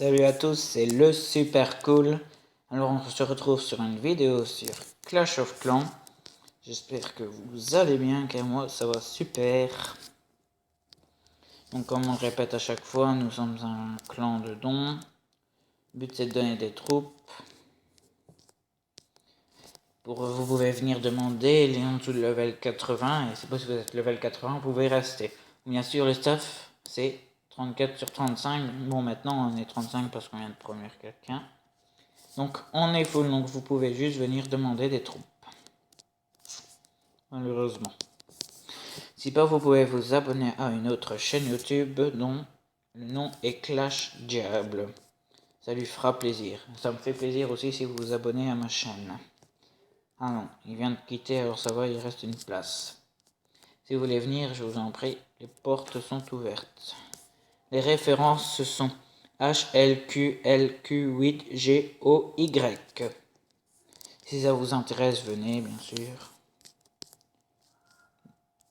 Salut à tous, c'est le super cool. Alors on se retrouve sur une vidéo sur Clash of Clans. J'espère que vous allez bien car moi ça va super. Donc comme on le répète à chaque fois, nous sommes un clan de dons. Le but c'est de donner des troupes. Vous pouvez venir demander les en dessous de level 80 et c'est pas si vous êtes level 80 vous pouvez rester. Bien sûr le staff c'est 34 sur 35. Bon maintenant on est 35 parce qu'on vient de promener quelqu'un. Donc on est full, donc vous pouvez juste venir demander des troupes. Malheureusement. Si pas, vous pouvez vous abonner à une autre chaîne YouTube dont le nom est Clash Diable. Ça lui fera plaisir. Ça me fait plaisir aussi si vous vous abonnez à ma chaîne. Ah non, il vient de quitter, alors ça va, il reste une place. Si vous voulez venir, je vous en prie, les portes sont ouvertes. Les références, ce sont HLQLQ8GOY. Si ça vous intéresse, venez, bien sûr.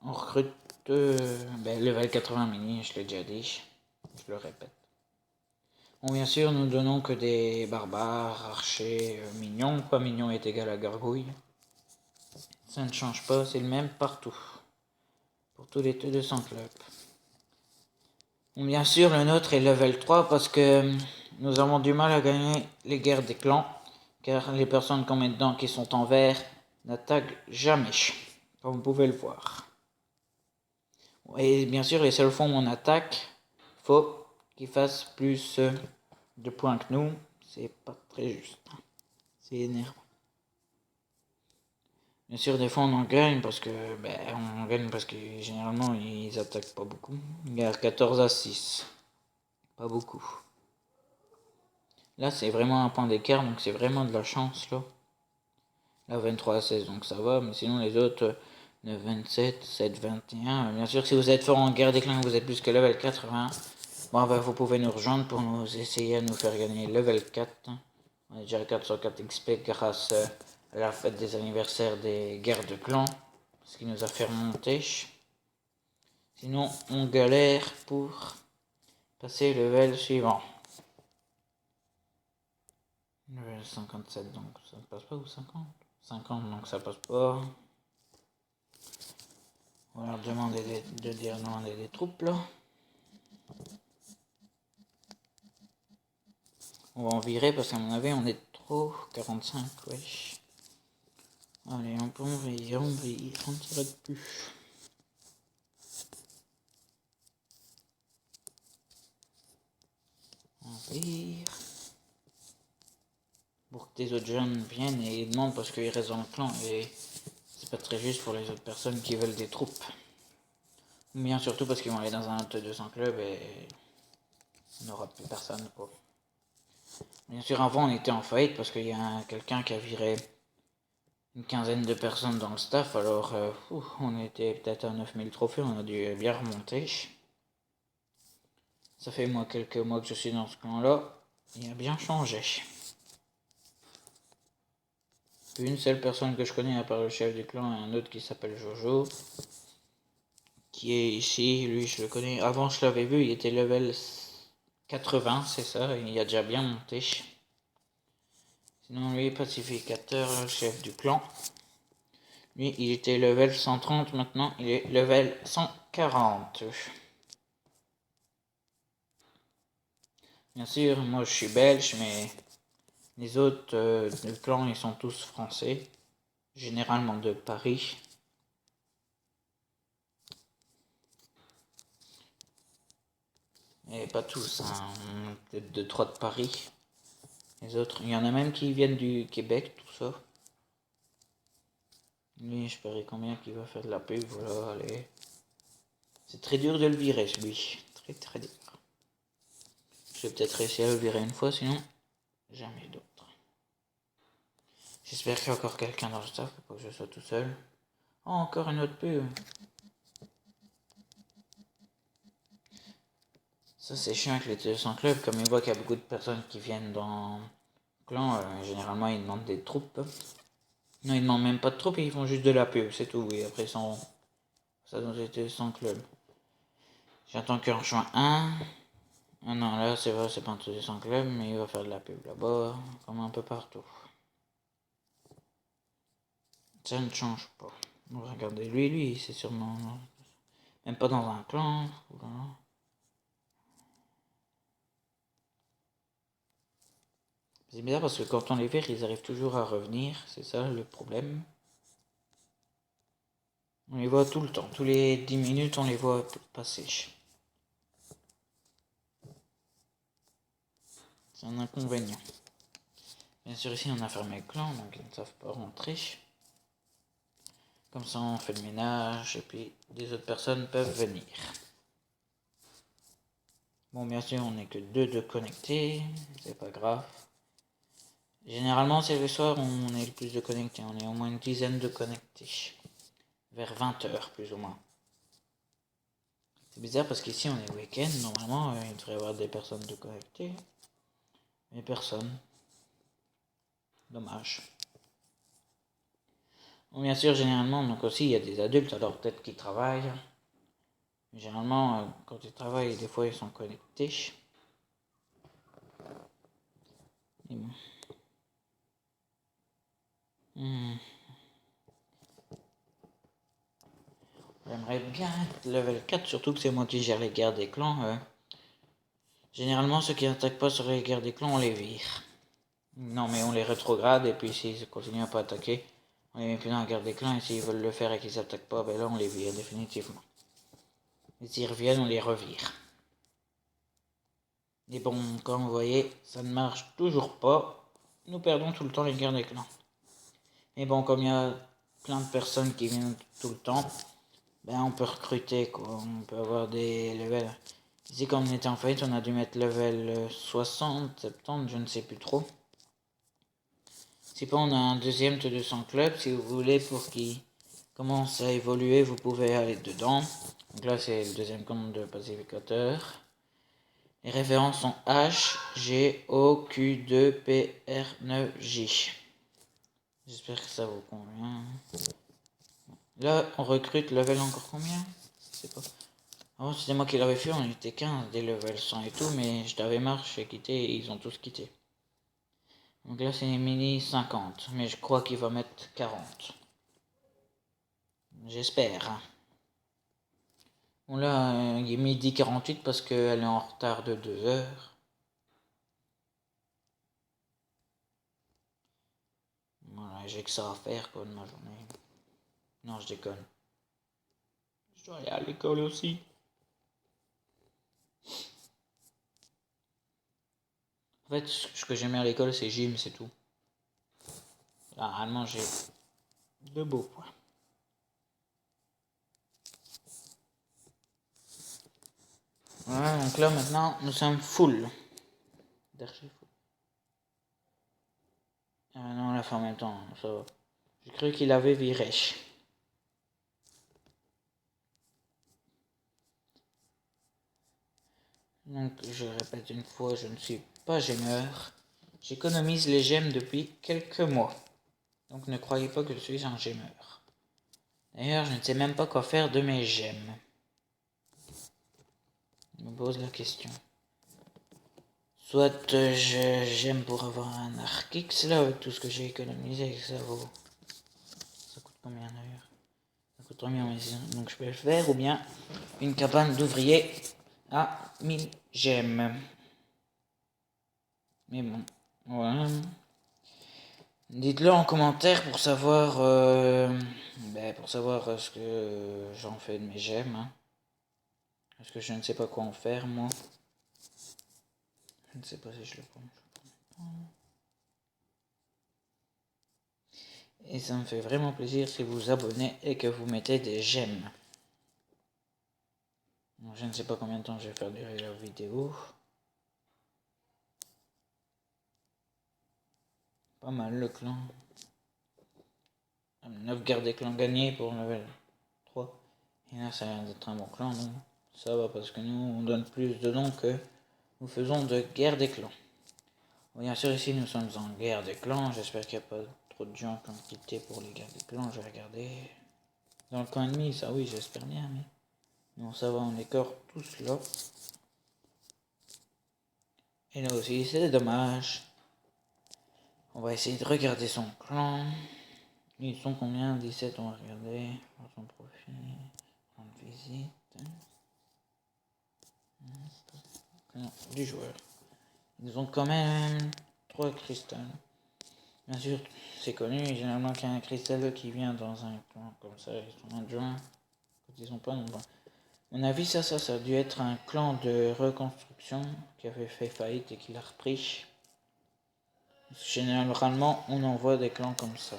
On recrute level 80 mini, je l'ai déjà dit. Je le répète. Bon, bien sûr, nous donnons que des barbares, archers, mignons. Quoi, mignon est égal à gargouille. Ça ne change pas, c'est le même partout. Pour tous les 200 clubs. Bon, bien sûr, le nôtre est level 3 parce que nous avons du mal à gagner les guerres des clans. Car les personnes qu'on met dedans qui sont en vert n'attaquent jamais. Comme vous pouvez le voir. Et bien sûr, les seules fois où on attaque, faut qu'ils fassent plus de points que nous. C'est pas très juste. C'est énervant. Bien sûr, des fois on en gagne parce que généralement ils attaquent pas beaucoup. Il y a 14 à 6. Pas beaucoup. Là, c'est vraiment un point d'écart, donc c'est vraiment de la chance là. Là, 23 à 16, donc ça va, mais sinon les autres 9, 27, 7, 21. Bien sûr, si vous êtes fort en guerre des clans, vous êtes plus que level 80. Bon, vous pouvez nous rejoindre pour nous essayer à nous faire gagner level 4. On est déjà à 404 XP grâce à la fête des anniversaires des guerres de clans. Ce qui nous a fait remonter. Sinon, on galère pour passer le level suivant. Level 57, donc ça ne passe pas, ou 50 50, donc ça passe pas. On va leur demander demander des troupes là. On va en virer parce qu'à mon avis on est trop. 45, wesh. Allez, on peut envahir, on ne s'arrête plus. Envahir. Pour que des autres jeunes viennent et demandent parce qu'ils restent dans le clan et c'est pas très juste pour les autres personnes qui veulent des troupes. Ou bien surtout parce qu'ils vont aller dans un autre 200 club et on n'aura plus personne quoi. Bien sûr avant on était en faillite parce qu'il y a quelqu'un qui a viré une quinzaine de personnes dans le staff, alors on était peut-être à 9000 trophées, on a dû bien remonter. Ça fait moi quelques mois que je suis dans ce clan là, il a bien changé. Une seule personne que je connais à part le chef du clan et un autre qui s'appelle Jojo, qui est ici, lui je le connais, avant je l'avais vu, il était level 80, c'est ça, il a déjà bien monté. Sinon lui, pacificateur, chef du clan. Lui, il était level 130, maintenant il est level 140. Bien sûr, moi je suis belge, mais les autres du clan, ils sont tous français. Généralement de Paris. Et pas tous, hein. Peut-être 2-3 de Paris. Les autres, il y en a même qui viennent du Québec, tout ça. Lui, je parie combien qu'il va faire de la pub, voilà, allez. C'est très dur de le virer, celui. Très très dur. Je vais peut-être essayer à le virer une fois, sinon, jamais d'autre. J'espère qu'il y a encore quelqu'un dans le staff, pour pas que je sois tout seul. Oh, encore une autre pub. Ça, c'est chiant avec les 200 clubs, comme ils voient qu'il y a beaucoup de personnes qui viennent dans le clan, généralement, ils demandent des troupes. Non, ils demandent même pas de troupes, ils font juste de la pub, c'est tout. Et après, ils sont... Ça dans les 200 clubs. J'attends qu'en juin 1. Ah non, là, là, c'est vrai, c'est pas un 200 club, mais il va faire de la pub là-bas, comme un peu partout. Ça ne change pas. Regardez, lui, c'est sûrement... Même pas dans un clan. Voilà. C'est bizarre parce que quand on les vire, ils arrivent toujours à revenir. C'est ça le problème. On les voit tout le temps. Tous les 10 minutes, on les voit passer. C'est un inconvénient. Bien sûr, ici, on a fermé le clan, donc ils ne savent pas rentrer. Comme ça, on fait le ménage et puis des autres personnes peuvent venir. Bon, bien sûr, on n'est que deux de connectés. C'est pas grave. Généralement, c'est le soir où on est le plus de connectés. On est au moins une dizaine de connectés. Vers 20h, plus ou moins. C'est bizarre parce qu'ici, on est week-end. Normalement, il devrait y avoir des personnes de connectées. Mais personne. Dommage. Bon, bien sûr, généralement, donc aussi, il y a des adultes, alors peut-être qu'ils travaillent. Mais généralement, quand ils travaillent, des fois, ils sont connectés. Et bon. J'aimerais bien être level 4, surtout que c'est moi qui gère les guerres des clans. Généralement, ceux qui n'attaquent pas sur les guerres des clans, on les vire. Non, mais on les rétrograde, et puis s'ils continuent à pas attaquer, on les met plus dans la guerre des clans, et s'ils veulent le faire et qu'ils s'attaquent pas, ben là, on les vire définitivement. Et s'ils reviennent, on les revire. Et bon, comme vous voyez, ça ne marche toujours pas. Nous perdons tout le temps les guerres des clans. Mais bon, comme il y a plein de personnes qui viennent tout le temps, ben on peut recruter, quoi. On peut avoir des levels. Ici, quand on était en faillite, on a dû mettre level 60, 70, je ne sais plus trop. Si pas, on a un deuxième T200 club. Si vous voulez, pour qu'il commence à évoluer, vous pouvez aller dedans. Donc là, c'est le deuxième compte de pacificateur. Les références sont H, G, O, Q, 2, P, R, 9, J. J'espère que ça vous convient. Là, on recrute level encore combien? Je sais pas. Avant, c'était moi qui l'avais fait, on était 15 des levels 100 et tout, mais je t'avais marre, j'ai quitté et ils ont tous quitté. Donc là, c'est mini 50, mais je crois qu'il va mettre 40. J'espère. Hein. Bon là, il est midi 48 parce qu'elle est en retard de 2 heures. Voilà, j'ai que ça à faire quoi de ma journée. Non, je déconne. Je dois aller à l'école aussi. En fait, ce que j'aime à l'école, c'est gym, c'est tout. Là, réellement, j'ai de beaux points. Voilà, donc là, maintenant, nous sommes full. D'archi full. Ah non, la fin en même temps, ça va. J'ai cru qu'il avait viré. Donc, je répète une fois, je ne suis pas gemeur. J'économise les gemmes depuis quelques mois. Donc, ne croyez pas que je suis un gemeur. D'ailleurs, je ne sais même pas quoi faire de mes gemmes. Je me pose la question. Soit j'aime pour avoir un arc X là, avec tout ce que j'ai économisé, que ça vaut. Ça coûte combien d'ailleurs? Ça coûte combien maison? Donc je peux le faire, ou bien une cabane d'ouvrier à 1000 gemmes. Mais bon, voilà. Dites-le en commentaire pour savoir ce que j'en fais de mes gemmes. Hein. Parce que je ne sais pas quoi en faire, moi. Je ne sais pas si je le prends. Et ça me fait vraiment plaisir si vous vous abonnez et que vous mettez des j'aime. Donc, je ne sais pas combien de temps je vais faire durer la vidéo. Pas mal le clan. 9 guerres des clans gagnés pour level 3. Et là, ça a l'air d'être un bon clan, donc ça va parce que nous, on donne plus de dons que nous faisons de guerre des clans. Bon, bien sûr, ici, nous sommes en guerre des clans. J'espère qu'il n'y a pas trop de gens qui ont quitté pour les guerres des clans. Je vais regarder. Dans le camp ennemi, ça oui, j'espère bien, mais non, ça va, on est encore tous là. Et là aussi, c'est dommage. On va essayer de regarder son clan. Ils sont combien? 17, on va regarder. Voir son profil. Rendre visite. Non, du joueur. Ils ont quand même 3 cristals. Bien sûr, c'est connu, généralement qu'il y a un cristal qui vient dans un clan comme ça, ils sont adjoints. Quand ils ont pas nombreux. À mon avis, ça a dû être un clan de reconstruction qui avait fait faillite et qui l'a repris. Généralement, on envoie des clans comme ça.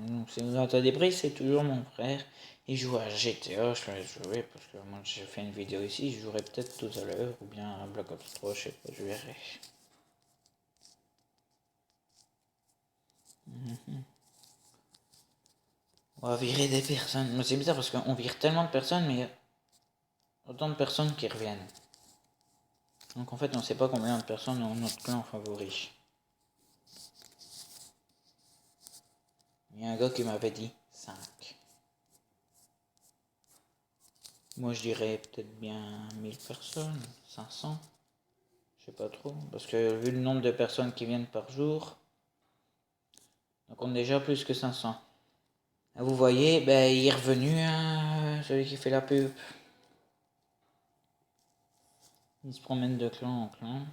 Donc, si vous entendez des bruits, c'est toujours mon frère. Il joue à GTA, je vais jouer parce que moi j'ai fait une vidéo ici, je jouerai peut-être tout à l'heure, ou bien à Black Ops 3, je sais pas, je verrai. On va virer des personnes. Mais c'est bizarre parce qu'on vire tellement de personnes, mais il y a autant de personnes qui reviennent. Donc en fait, on sait pas combien de personnes ont notre clan favori. Il y a un gars qui m'avait dit 5. Moi je dirais peut-être bien 1000 personnes, 500. Je sais pas trop. Parce que vu le nombre de personnes qui viennent par jour, donc on est déjà plus que 500. Vous voyez, ben, il est revenu, hein, celui qui fait la pub. Il se promène de clan en clan.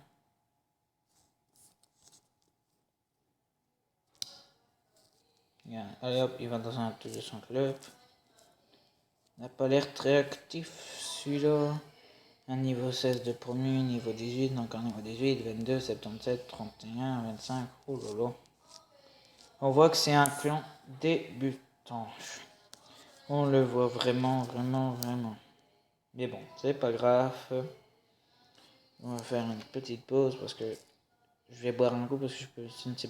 Allez hop, il va dans un de son club. Il n'a pas l'air très actif celui-là. Un niveau 16 de premier, niveau 18, donc un niveau 18, 22, 77, 31, 25. Oh lolo. On voit que c'est un clan débutant. On le voit vraiment. Mais bon, c'est pas grave. On va faire une petite pause parce que je vais boire un coup parce que je ne sais plus.